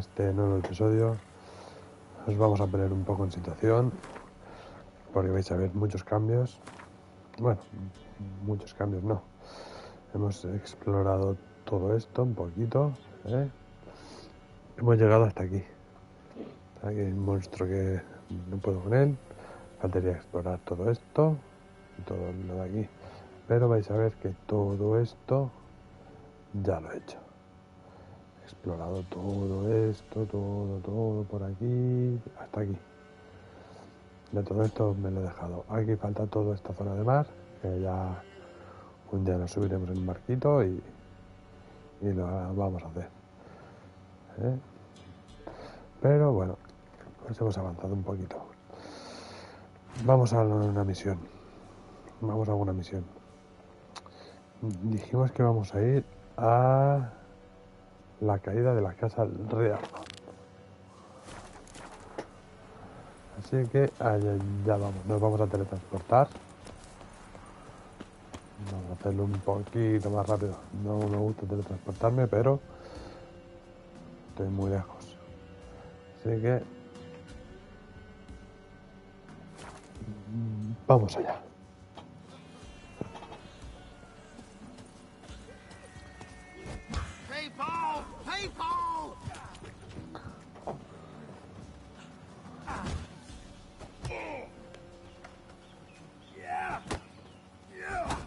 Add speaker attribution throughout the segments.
Speaker 1: este nuevo episodio. Os vamos a poner un poco en situación, porque vais a ver muchos cambios. Bueno, muchos cambios no. Hemos explorado todo esto un poquito, ¿eh? Hemos llegado hasta aquí. Aquí hay un monstruo que no puedo con él. Faltaría explorar todo esto y todo lo de aquí. Pero vais a ver que todo esto ya lo he hecho. He explorado todo esto, todo por aquí, hasta aquí. De todo esto me lo he dejado. Aquí falta toda esta zona de mar, que ya un día nos subiremos en un barquito y lo vamos a hacer. ¿Eh? Pero bueno, pues hemos avanzado un poquito. Vamos a una misión. Vamos a una misión. Dijimos que vamos a ir a la caída de la casa real. Así que allá ya vamos. Nos vamos a teletransportar. Vamos a hacerlo un poquito más rápido. No me gusta teletransportarme, pero estoy muy lejos. Así que vamos allá.
Speaker 2: People! People! Yeah! Yeah!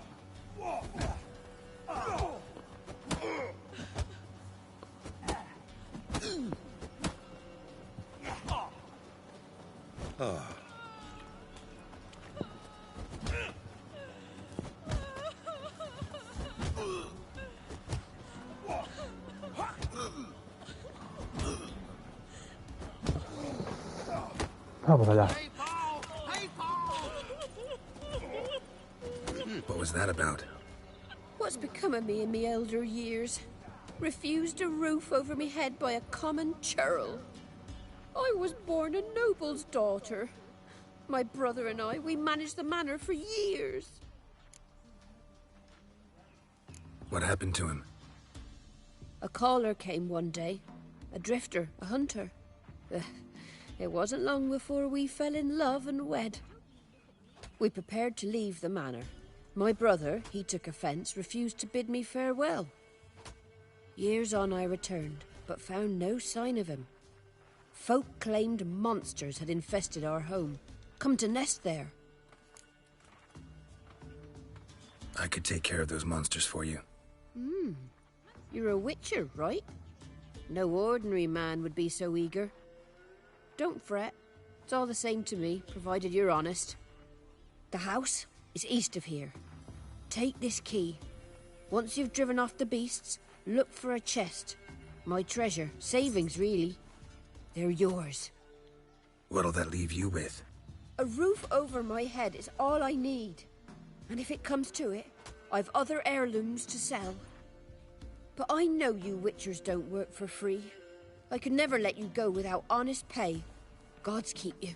Speaker 1: Vamos allá.
Speaker 3: What was that about?
Speaker 4: What's become of me in me elder years? Refused a roof over me head by a common churl. I was born a noble's daughter. My brother and I, we managed the manor for years.
Speaker 3: What happened to him?
Speaker 4: A caller came one day. A drifter, a hunter. It wasn't long before we fell in love and wed. We prepared to leave the manor. My brother, he took offence, refused to bid me farewell. Years on I returned, but found no sign of him. Folk claimed monsters had infested our home, come to nest there.
Speaker 3: I could take care of those monsters for you.
Speaker 4: You're a witcher, right? No ordinary man would be so eager. Don't fret. It's all the same to me, provided you're honest. The house is east of here. Take this key. Once you've driven off the beasts, look for a chest. My treasure. Savings, really. They're yours.
Speaker 3: What'll that leave you with?
Speaker 4: A roof over my head is all I need. And if it comes to it, I've other heirlooms to sell. But I know you witchers don't work for free. I could never let you go without honest pay. Gods keep you.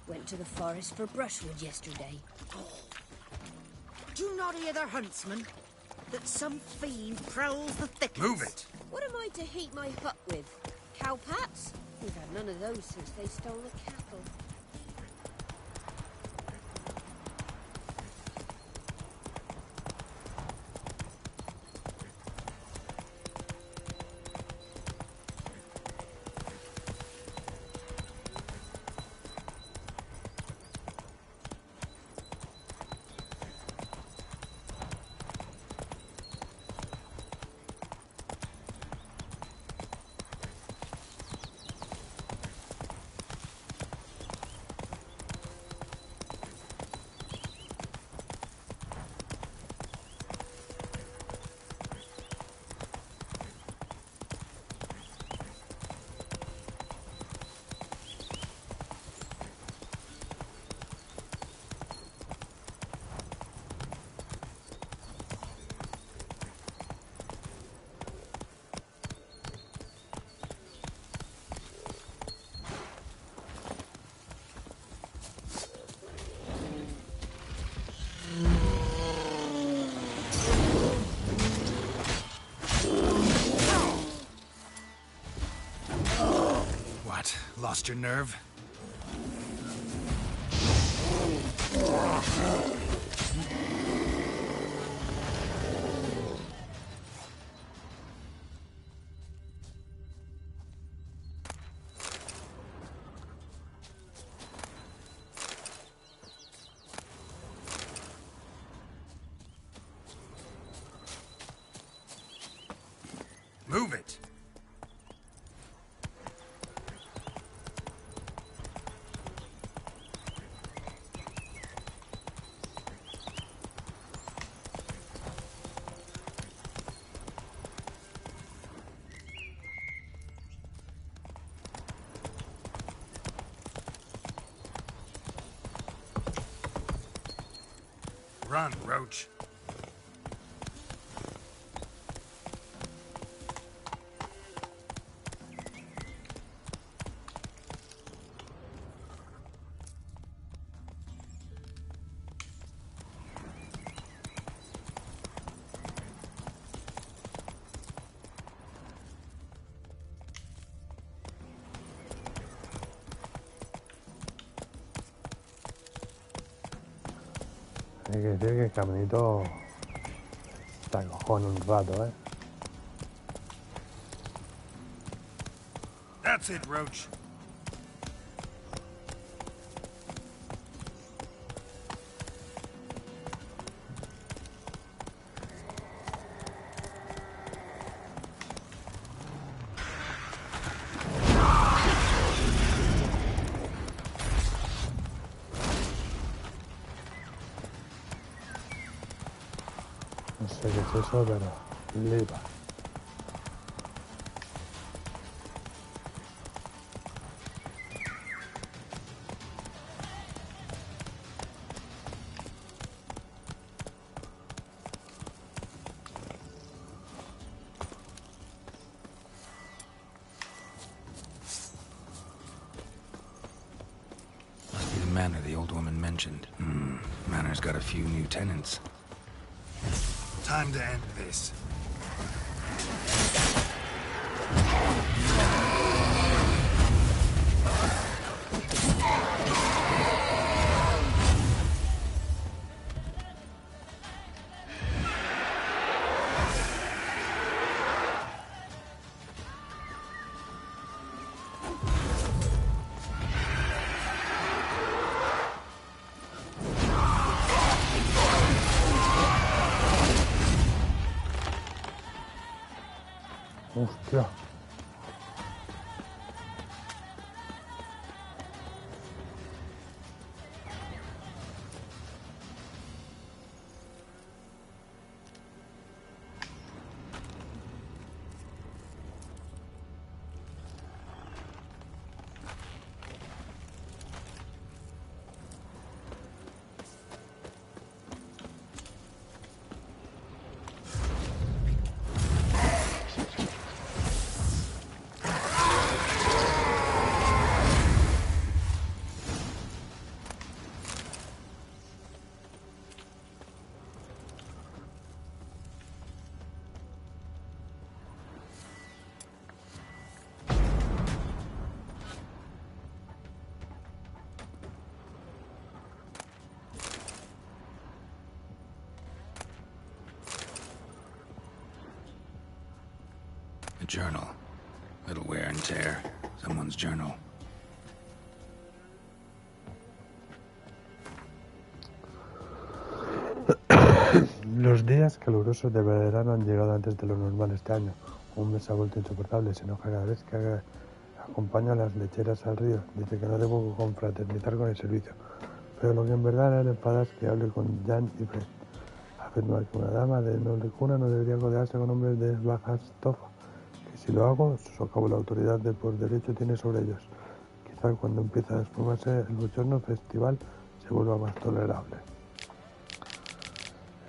Speaker 4: Went to the forest for brushwood yesterday.
Speaker 5: Do you not hear the huntsman? That some fiend prowls the thickets.
Speaker 3: Move it!
Speaker 4: What am I to heat my hut with? Cowpats? We've had none of those since they stole the cattle.
Speaker 3: Lost your nerve? Move it! Run, Roach.
Speaker 1: Hay que decir que el caminito te acojona un rato, ¿eh?
Speaker 3: That's it, Roach.
Speaker 1: No sé qué es eso, pero lipa.
Speaker 3: Must be the manor the old woman mentioned. Manor's got a few new tenants. Time to end this.
Speaker 1: Hostia.
Speaker 3: A journal. Little wear and tear. Someone's journal.
Speaker 1: Los días calurosos de verano han llegado antes de lo normal este año. Un mes se ha vuelto insoportable, se enoja cada vez que acompaña a las lecheras al río. Dice que no debo confraternizar con el servicio. Pero lo que en verdad le enfada es que hable con Jan y Fred. Afirma que una dama de noble cuna no debería codearse con hombres de baja estofa. Que si lo hago, socavo la autoridad de por derecho tiene sobre ellos. Quizá cuando empieza a esfumarse el bochorno festival se vuelva más tolerable.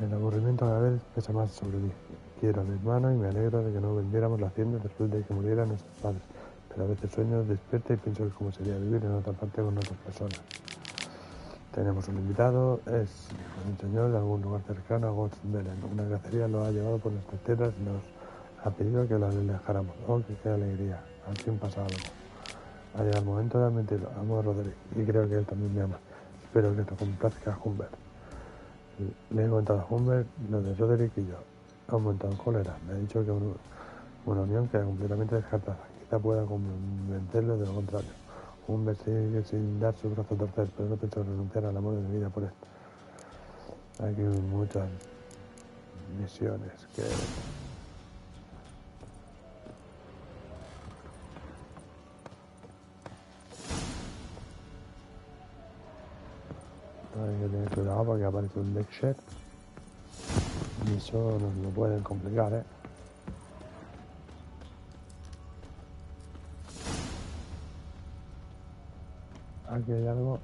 Speaker 1: El aburrimiento cada vez pesa más sobre mí. Quiero a mi hermano y me alegro de que no vendiéramos la hacienda después de que murieran nuestros padres. Pero a veces sueño despierta y pienso que cómo sería vivir en otra parte con otras personas. Tenemos un invitado, es un señor de algún lugar cercano a Ghostbellen. Una cacería lo ha llevado por nuestras tierras y nos ha pedido que lo alejáramos. Oh, qué alegría, al fin pasa algo. Ha llegado el momento de admitirlo. Amo a Roderick y creo que él también me ama. Espero que te complazca, Humbert. Le he contado a Humbert lo de Roderick y yo. Ha aumentado en cólera. Me ha dicho que una unión queda completamente descartada. Quizá pueda convencerle de lo contrario. Humbert sigue sin dar su brazo a torcer, pero no pienso renunciar al amor de mi vida por esto. Hay muchas misiones que... Hay que tener cuidado porque aparece un deck y eso nos lo pueden complicar, ¿eh? Aquí hay algo.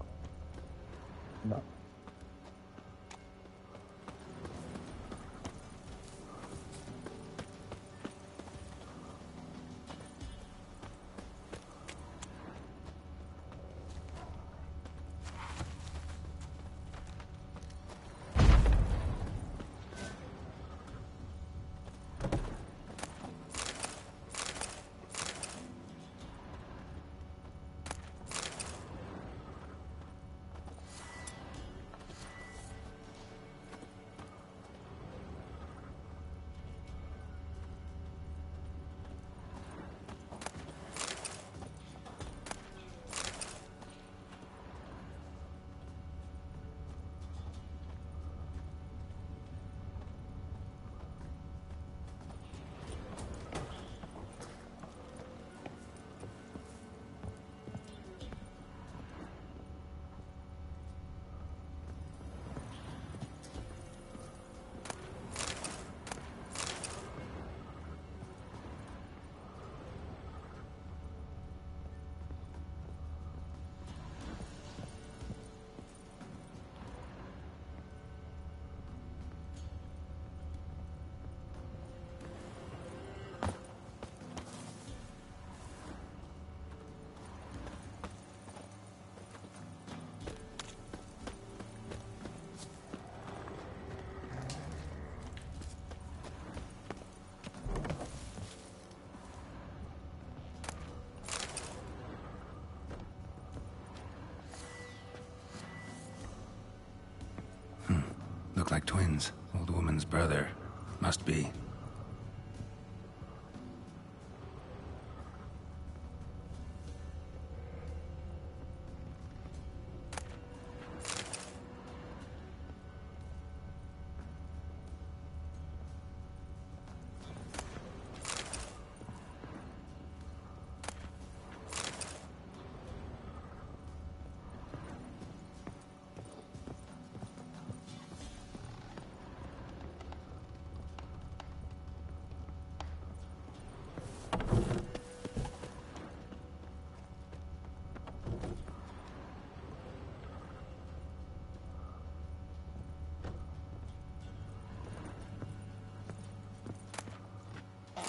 Speaker 1: No.
Speaker 3: Look like twins. Old woman's brother. Must be.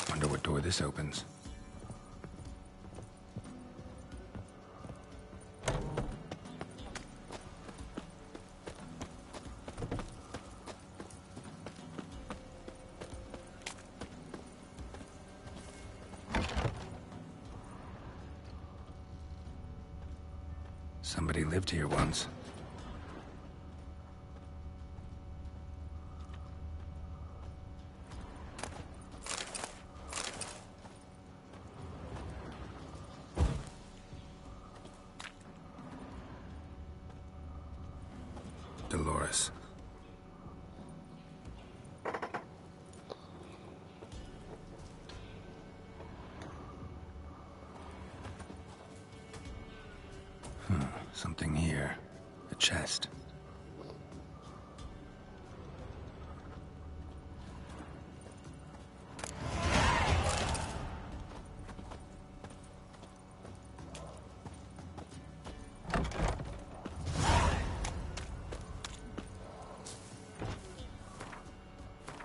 Speaker 3: Wonder what door this opens. Somebody lived here once. Dolores. Something here. A chest.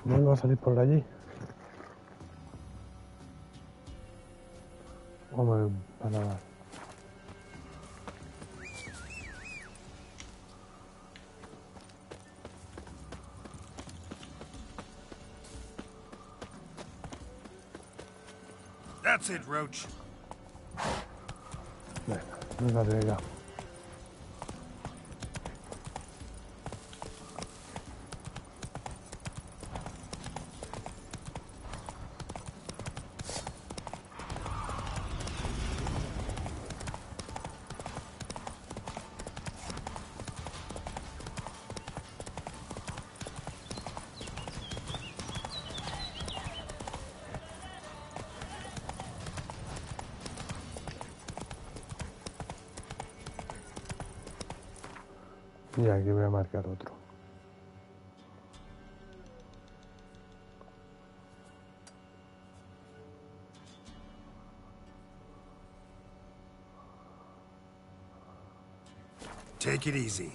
Speaker 1: ¿Vuelvo a salir por allí? Hombre, para nada.
Speaker 2: That's it, Roach.
Speaker 1: No. Venga, venga. Y aquí voy a marcar otro.
Speaker 3: Take it easy.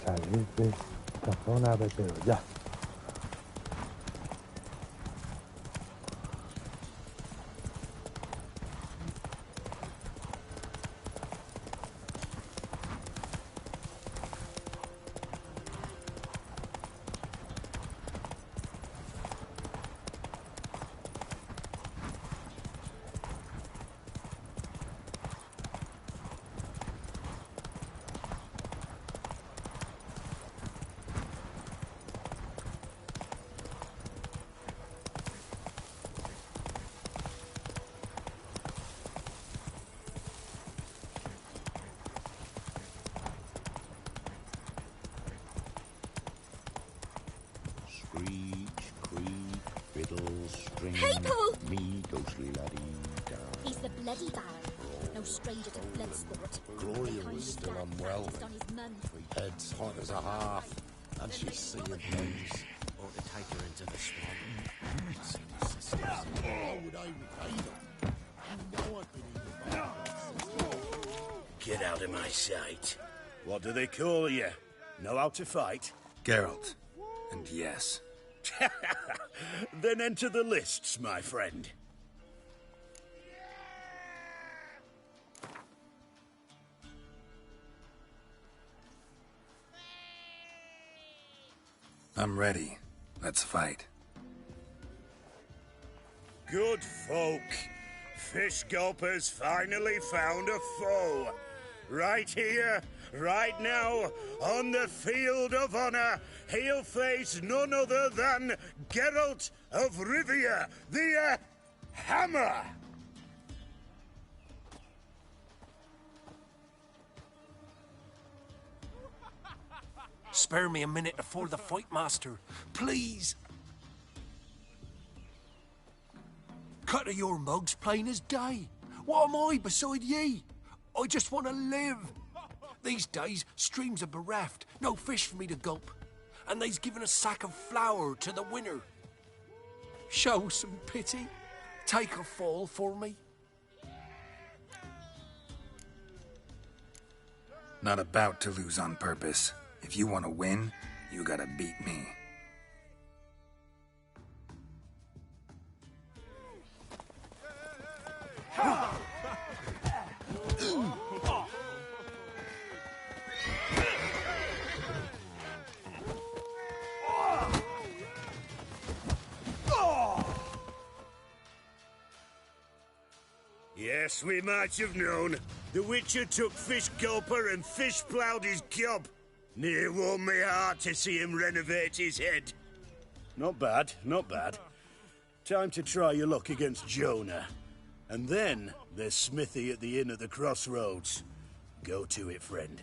Speaker 1: Salir de esta zona, pero ya.
Speaker 6: Screech, creak, fiddle, string.
Speaker 7: People!
Speaker 6: Me, ghostly laddie, da.
Speaker 7: He's the bloody Baron. No stranger to blood sport.
Speaker 8: Gloria
Speaker 7: Behind
Speaker 8: was
Speaker 7: his
Speaker 8: still
Speaker 7: back,
Speaker 8: unwell.
Speaker 7: focused on his mum.
Speaker 8: Head's hot as a half, and she's seeing things.
Speaker 2: Or to take her into the swamp. See the sisters.
Speaker 8: How would I repay them? You know I've been in the bath.
Speaker 2: Get out of my sight. What do they call you? Know how to fight?
Speaker 3: Geralt. And yes.
Speaker 2: Then enter the lists, my friend.
Speaker 3: I'm ready. Let's fight.
Speaker 2: Good folk. Fish Gulper's finally found a foe. Right here, right now, on the field of honor, he'll face none other than Geralt of Rivia, the Hammer.
Speaker 9: Spare me a minute before the fight, Master. Please. Cut of your mugs plain as day. What am I beside ye? I just want to live. These days, streams are bereft. No fish for me to gulp. And they's given a sack of flour to the winner. Show some pity. Take a fall for me.
Speaker 3: Not about to lose on purpose. If you want to win, you gotta beat me.
Speaker 2: Yes, we might have known. The Witcher took Fish Gulper and fish-ploughed his gob. Near warmed me heart to see him renovate his head. Not bad, not bad. Time to try your luck against Jonah. And then there's Smithy at the inn at the crossroads. Go to it, friend.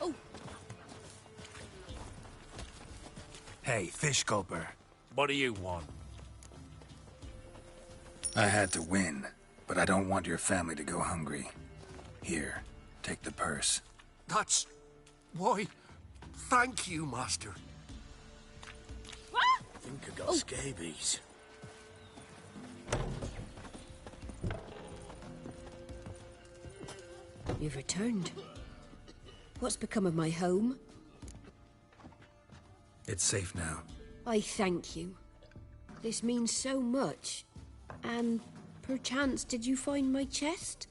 Speaker 7: Oh,
Speaker 3: Hey, Fish Gulper.
Speaker 9: What do you want?
Speaker 3: I had to win, but I don't want your family to go hungry. Here, take the purse.
Speaker 9: That's... Why, thank you, Master.
Speaker 2: I think I got scabies.
Speaker 4: You've returned. What's become of my home?
Speaker 3: It's safe now.
Speaker 4: I thank you. This means so much. And perchance, did you find my chest?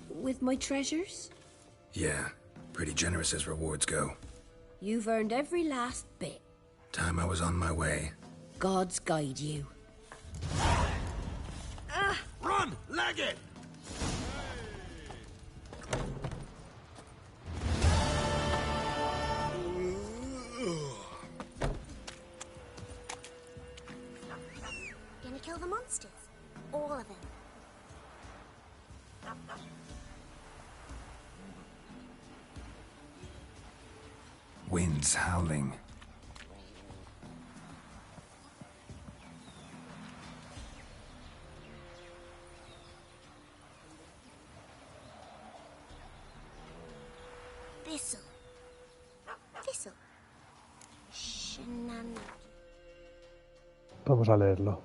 Speaker 4: with my treasures?
Speaker 3: Yeah, pretty generous as rewards go.
Speaker 4: You've earned every last bit.
Speaker 3: Time I was on my way.
Speaker 4: God's guide you.
Speaker 9: Run! Leg it!
Speaker 7: Gonna kill the monsters? All of them.
Speaker 3: Winds howling.
Speaker 7: Thistle. Thistle. Shenan.
Speaker 1: Vamos a leerlo.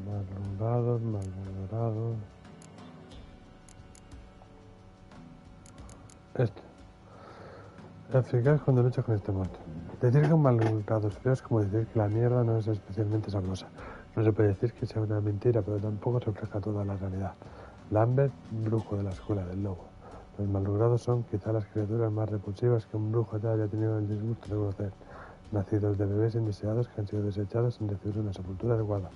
Speaker 1: Malvalorados, malvalorados. Eficaz cuando luchas con este monstruo. Decir que un malvalorado es feo es como decir que la mierda no es especialmente sabrosa. No se puede decir que sea una mentira, pero tampoco refleja toda la realidad. Lambert, brujo de la escuela del lobo. Los malvados son quizá las criaturas más repulsivas que un brujo ya haya tenido el disgusto de conocer. Nacidos de bebés indeseados que han sido desechados sin recibir una sepultura adecuada.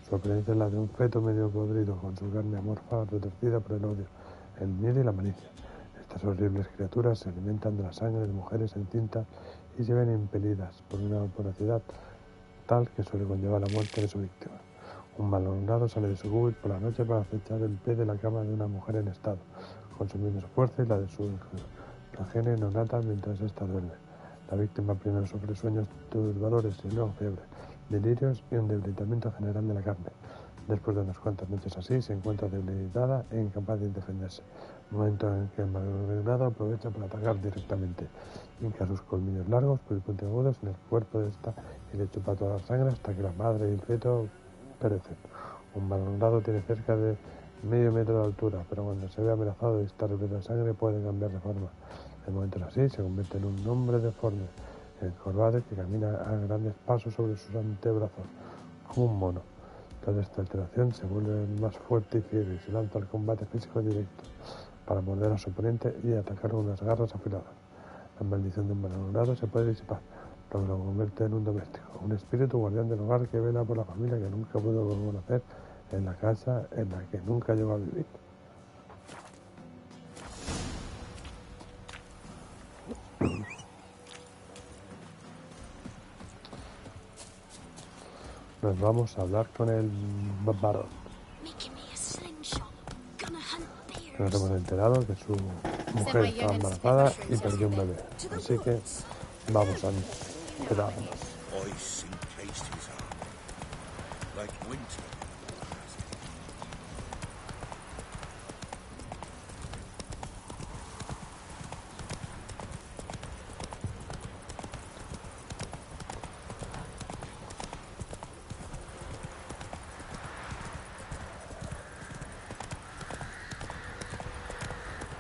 Speaker 1: Su apariencia es la de un feto medio podrido, con su carne amorfa retorcida por el odio, el miedo y la malicia. Estas horribles criaturas se alimentan de la sangre de mujeres encintas y se ven impelidas por una voracidad tal que suele conllevar la muerte de su víctima. Un malhumorado sale de su cubit por la noche para acechar el pie de la cama de una mujer en estado, consumiendo su fuerza y la de su progenie neonata mientras ésta duerme. La víctima primero sufre sueños turbadores y luego fiebre, delirios y un debilitamiento general de la carne. Después de unas cuantas noches así, se encuentra debilitada e incapaz de defenderse, momento en que el malhumorado aprovecha para atacar directamente. Hinca sus colmillos largos, puntiagudos en el cuerpo de esta y le chupa toda la sangre hasta que la madre y el feto perecen. Un malhumorado tiene cerca de medio metro de altura, pero cuando se ve amenazado de estar repleto de sangre puede cambiar de forma. En momentos así se convierte en un hombre deforme, encorvado que camina a grandes pasos sobre sus antebrazos, como un mono. Toda esta alteración se vuelve más fuerte y fiero y se lanza al combate físico directo para morder a su oponente y atacar con unas garras afiladas. La maldición de un malhumorado se puede disipar, lo que lo convierte en un doméstico, un espíritu guardián del hogar que vela por la familia que nunca pudo conocer en la casa en la que nunca llegó a vivir. Nos vamos a hablar con el varón. Nos hemos enterado que su mujer estaba embarazada y perdió un bebé. Así que vamos a enterarnos.
Speaker 2: Ice encased his arm, like winter.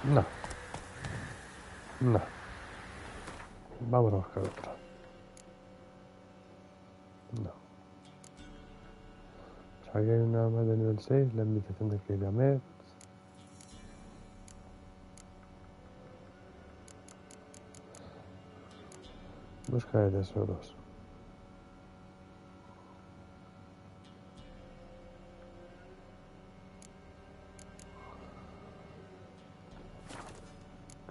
Speaker 1: No. No. Vamos a buscar otro. No. Pues aquí hay una más de nivel 6, la invitación de Kiliamet. Busca de tesoros.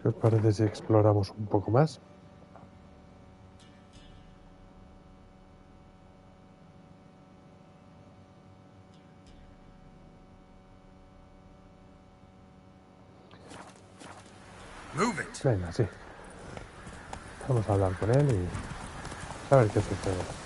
Speaker 1: ¿Qué os parece si exploramos un poco más?
Speaker 3: Move it.
Speaker 1: Venga, sí. Vamos a hablar con él y a ver qué sucede.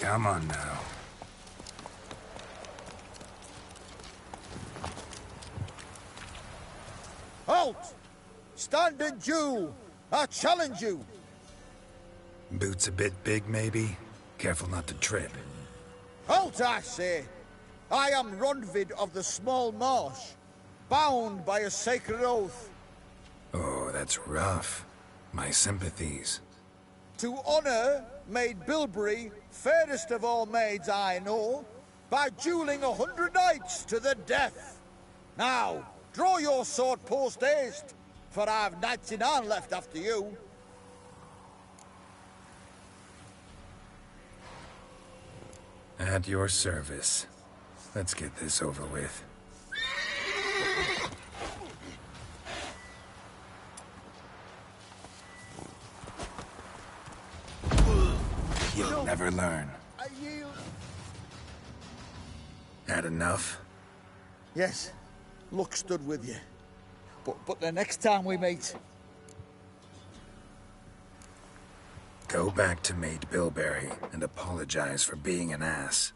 Speaker 3: Come on now.
Speaker 8: Halt! Stand and duel! I challenge you!
Speaker 3: Boots a bit big, maybe? Careful not to trip.
Speaker 8: Halt, I say! I am Ronvid of the Small Marsh, bound by a sacred oath.
Speaker 3: Oh, that's rough. My sympathies.
Speaker 8: To honor Maid Bilberry, fairest of all maids I know, by dueling 100 knights to the death. Now, draw your sword post haste, for I've knights in hand left after you.
Speaker 3: At your service. Let's get this over with. You'll never learn.
Speaker 8: I yield.
Speaker 3: Had enough?
Speaker 8: Yes, luck stood with you. But the next time we meet...
Speaker 3: Go back to Maid Bilberry and apologize for being an ass.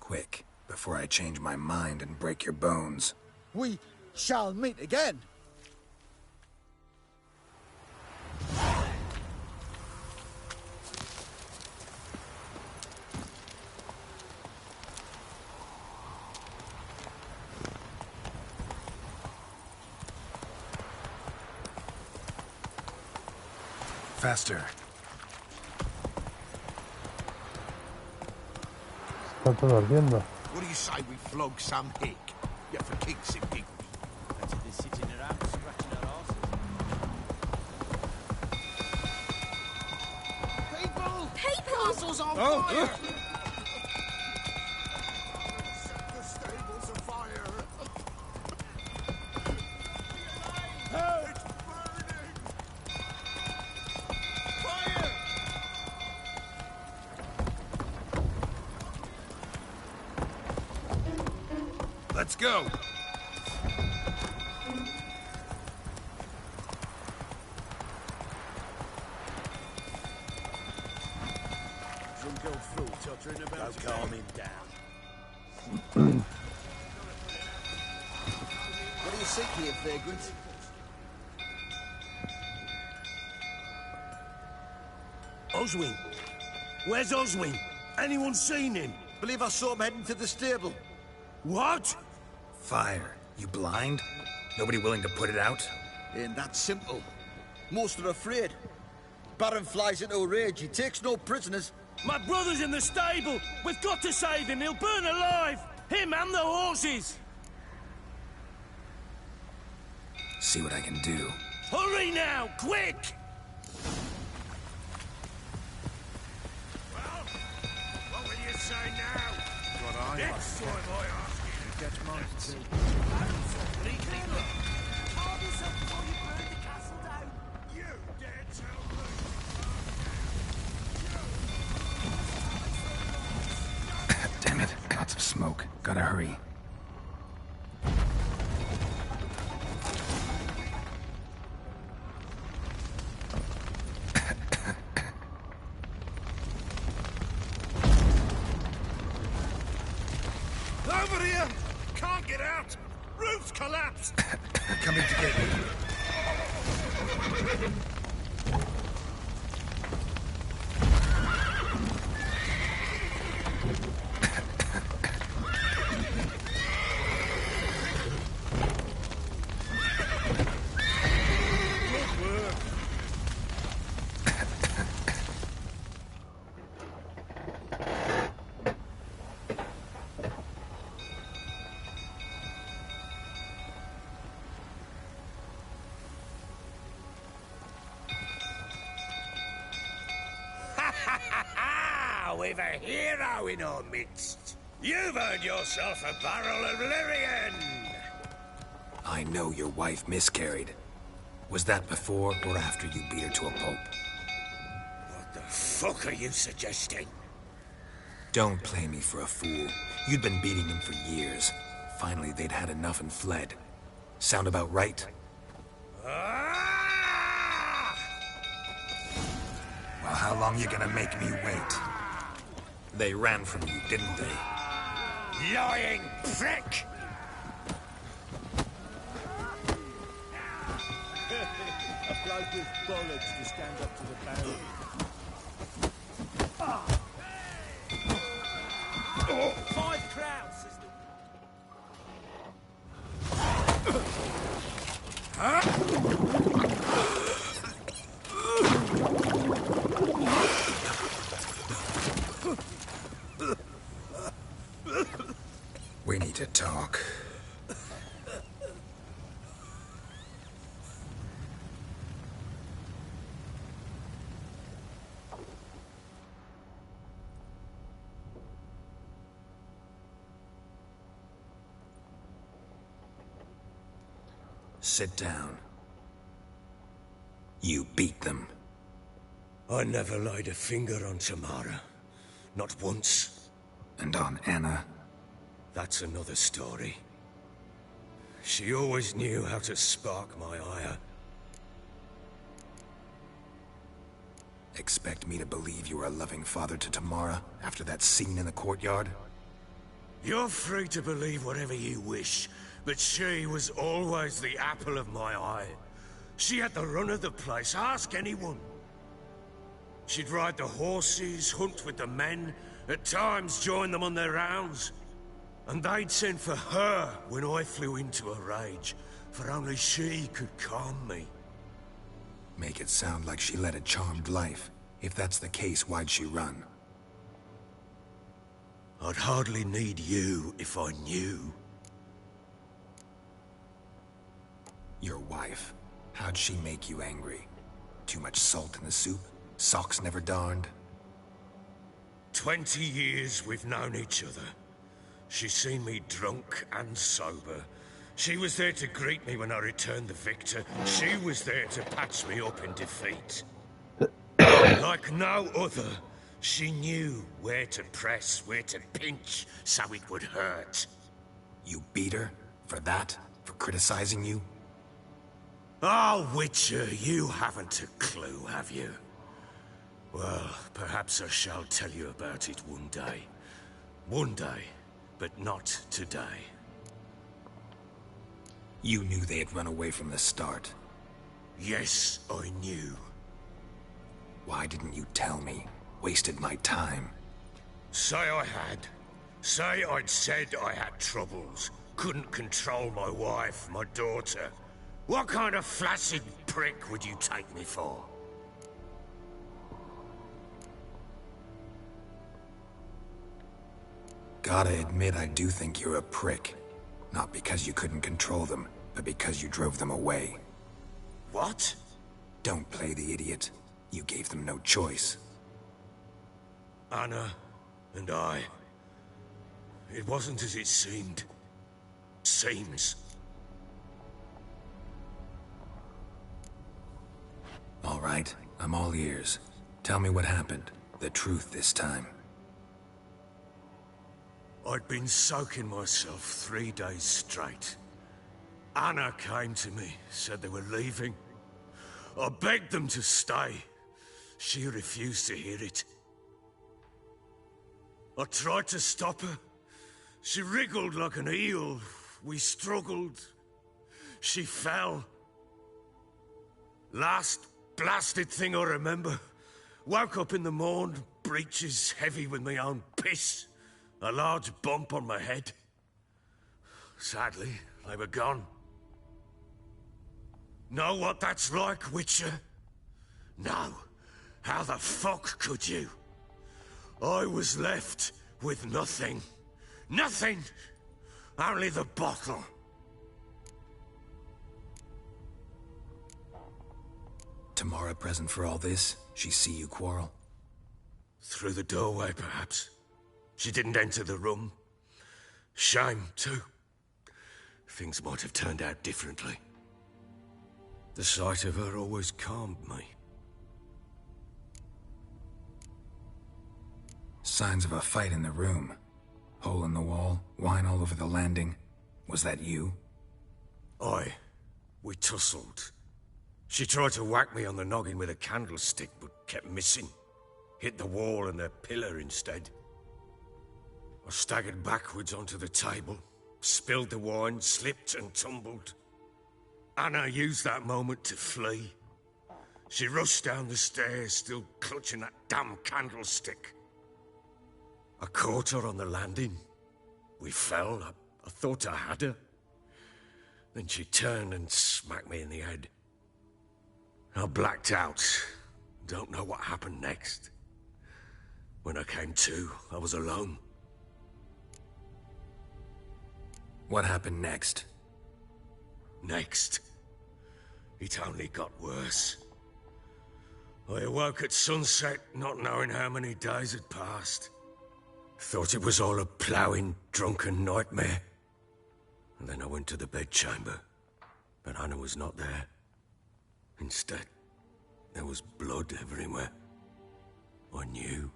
Speaker 3: Quick, before I change my mind and break your bones.
Speaker 8: We shall meet again.
Speaker 3: Faster.
Speaker 1: Está todo ardiendo.
Speaker 9: What do you say we flog some hick? Yeah, for kicks and giggles.
Speaker 2: Better than sitting around scratching our asses.
Speaker 5: People!
Speaker 7: People!
Speaker 5: Castle's on fire!
Speaker 8: Set the stables afire.
Speaker 2: Help!
Speaker 8: Fire!
Speaker 3: Let's go!
Speaker 2: Drunk old fool tottering about. Don't calm him down.
Speaker 8: What do you seek here, vagrant?
Speaker 2: Oswin! Where's Oswin? Anyone seen him?
Speaker 8: Believe I saw him heading to the stable.
Speaker 2: What?
Speaker 3: Fire. You blind? Nobody willing to put it out?
Speaker 8: Ain't that simple. Most are afraid. Baron flies into a rage. He takes no prisoners.
Speaker 2: My brother's in the stable! We've got to save him! He'll burn alive! Him and the horses!
Speaker 3: See what I can do.
Speaker 2: Hurry now! Quick! Well, what will you say now?
Speaker 9: What I
Speaker 2: Next time I ask you.
Speaker 9: catch monsters.
Speaker 2: You dare tell me?
Speaker 3: Damn it. Lots of smoke. Gotta hurry.
Speaker 2: Over here! Can't get out! Roof's collapsed!
Speaker 3: Coming to get you.
Speaker 2: We've a hero in our midst. You've earned yourself a barrel of Lyrian.
Speaker 3: I know your wife miscarried. Was that before or after you beat her to a pulp?
Speaker 2: What the fuck are you suggesting?
Speaker 3: Don't play me for a fool. You'd been beating them for years. Finally, they'd had enough and fled. Sound about right?
Speaker 2: Ah!
Speaker 3: Well, how long you gonna make me wait? They ran from you, didn't they?
Speaker 2: Lying prick!
Speaker 6: A bloke with bollocks to stand up to the barrel. 5 crowns, sister.
Speaker 3: We need to talk. Sit down. You beat them.
Speaker 2: I never laid a finger on Tamara. Not once.
Speaker 3: And on Anna?
Speaker 2: That's another story. She always knew how to spark my ire.
Speaker 3: Expect me to believe you were a loving father to Tamara after that scene in the courtyard?
Speaker 2: You're free to believe whatever you wish, but she was always the apple of my eye. She had the run of the place, ask anyone. She'd ride the horses, hunt with the men, at times join them on their rounds. And they'd send for her when I flew into a rage, for only she could calm me.
Speaker 3: Make it sound like she led a charmed life. If that's the case, why'd she run?
Speaker 2: I'd hardly need you if I knew.
Speaker 3: Your wife. How'd she make you angry? Too much salt in the soup? Socks never darned?
Speaker 2: 20 years we've known each other. She's seen me drunk and sober. She was there to greet me when I returned the victor. She was there to patch me up in defeat. Like no other, she knew where to press, where to pinch, so it would hurt.
Speaker 3: You beat her? For that? For criticizing you?
Speaker 2: Oh, Witcher, you haven't a clue, have you? Well, perhaps I shall tell you about it one day. One day, but not today.
Speaker 3: You knew they had run away from the start.
Speaker 2: Yes, I knew.
Speaker 3: Why didn't you tell me? Wasted my time.
Speaker 2: Say I had. Say I'd said I had troubles. Couldn't control my wife, my daughter. What kind of flaccid prick would you take me for?
Speaker 3: Gotta admit, I do think you're a prick. Not because you couldn't control them, but because you drove them away.
Speaker 2: What?
Speaker 3: Don't play the idiot. You gave them no choice.
Speaker 2: Anna and I... It wasn't as it seemed. Seems.
Speaker 3: All right, I'm all ears. Tell me what happened. The truth this time.
Speaker 2: I'd been soaking myself 3 days straight. Anna came to me, said they were leaving. I begged them to stay. She refused to hear it. I tried to stop her. She wriggled like an eel. We struggled. She fell. Last blasted thing I remember. Woke up in the morn, breeches heavy with my own piss. A large bump on my head. Sadly, they were gone. Know what that's like, Witcher? No. How the fuck could you? I was left with nothing. Nothing! Only the bottle.
Speaker 3: Tamara present for all this? She see you quarrel?
Speaker 2: Through the doorway, perhaps. She didn't enter the room. Shame, too. Things might have turned out differently. The sight of her always calmed me.
Speaker 3: Signs of a fight in the room. Hole in the wall, wine all over the landing. Was that you?
Speaker 2: Aye. We tussled. She tried to whack me on the noggin with a candlestick, but kept missing. Hit the wall and a pillar instead.
Speaker 9: staggered backwards onto the table, spilled the wine, slipped and tumbled. Anna used that moment to flee. She rushed down the stairs, still clutching that damn candlestick. I caught her on the landing. We fell. I thought I had her. Then she turned and smacked me in the head. I blacked out. Don't know what happened next. When I came to, I was alone.
Speaker 3: What happened next?
Speaker 9: Next? It only got worse. I awoke at sunset, not knowing how many days had passed. Thought it was all a ploughing, drunken nightmare. And then I went to the bedchamber, but Anna was not there. Instead, there was blood everywhere. I knew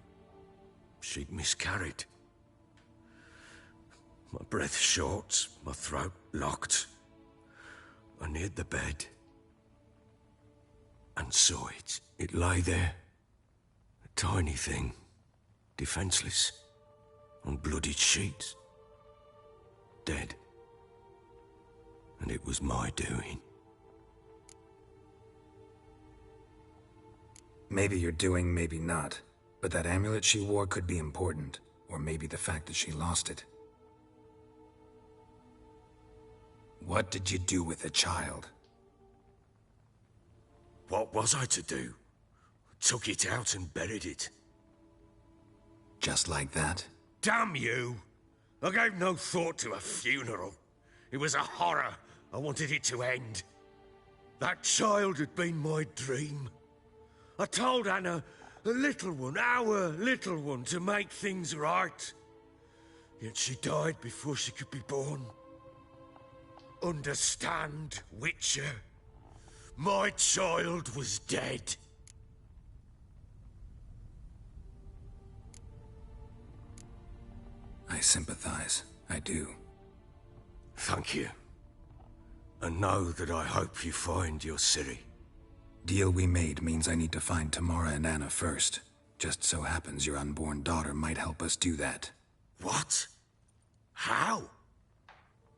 Speaker 9: she'd miscarried. My breath short, my throat locked. I neared the bed and saw it. It lay there, a tiny thing, defenseless, on bloodied sheets, dead. And it was my doing.
Speaker 3: Maybe you're doing, maybe not. But that amulet she wore could be important. Or maybe the fact that she lost it. What did you do with the child?
Speaker 9: What was I to do? Took it out and buried it.
Speaker 3: Just like that?
Speaker 9: Damn you! I gave no thought to a funeral. It was a horror. I wanted it to end. That child had been my dream. I told Anna, the little one, our little one, to make things right. Yet she died before she could be born. Understand, Witcher? My child was dead.
Speaker 3: I sympathize. I do.
Speaker 9: Thank you. And know that I hope you find your Ciri.
Speaker 3: Deal we made means I need to find Tamara and Anna first. Just so happens your unborn daughter might help us do that.
Speaker 9: What? How?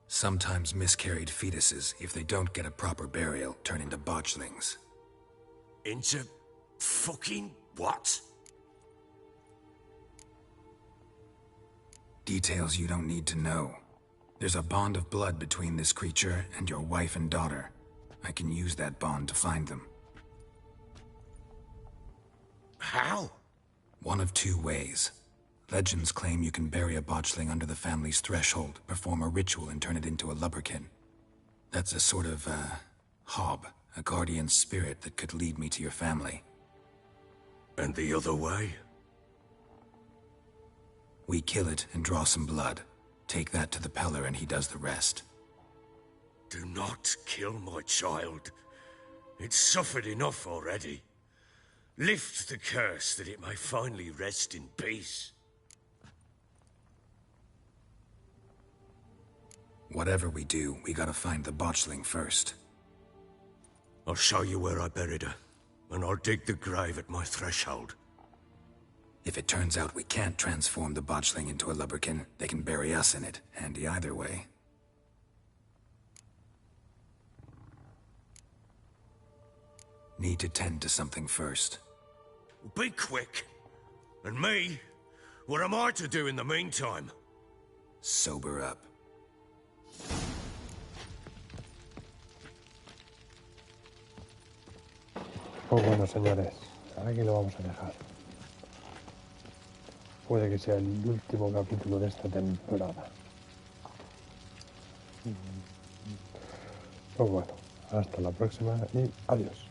Speaker 3: Sometimes miscarried fetuses, if they don't get a proper burial, turn into botchlings.
Speaker 9: Into fucking what?
Speaker 3: Details you don't need to know. There's a bond of blood between this creature and your wife and daughter. I can use that bond to find them.
Speaker 9: How?
Speaker 3: One of two ways. Legends claim you can bury a botchling under the family's threshold, perform a ritual, and turn it into a lubberkin. That's a sort of, hob, a guardian spirit that could lead me to your family.
Speaker 9: And the other way?
Speaker 3: We kill it and draw some blood. Take that to the Peller and he does the rest.
Speaker 9: Do not kill my child. It's suffered enough already. Lift the curse that it may finally rest in peace.
Speaker 3: Whatever we do, we gotta find the botchling first.
Speaker 9: I'll show you where I buried her, and I'll dig the grave at my threshold.
Speaker 3: If it turns out we can't transform the botchling into a lubberkin, they can bury us in it. Handy either way. Need to tend to something first.
Speaker 9: Be quick. And me? What am I to do in the meantime?
Speaker 3: Sober up.
Speaker 1: Pues bueno, señores, aquí lo vamos a dejar. Puede que sea el último capítulo de esta temporada. Pues bueno, hasta la próxima y adiós.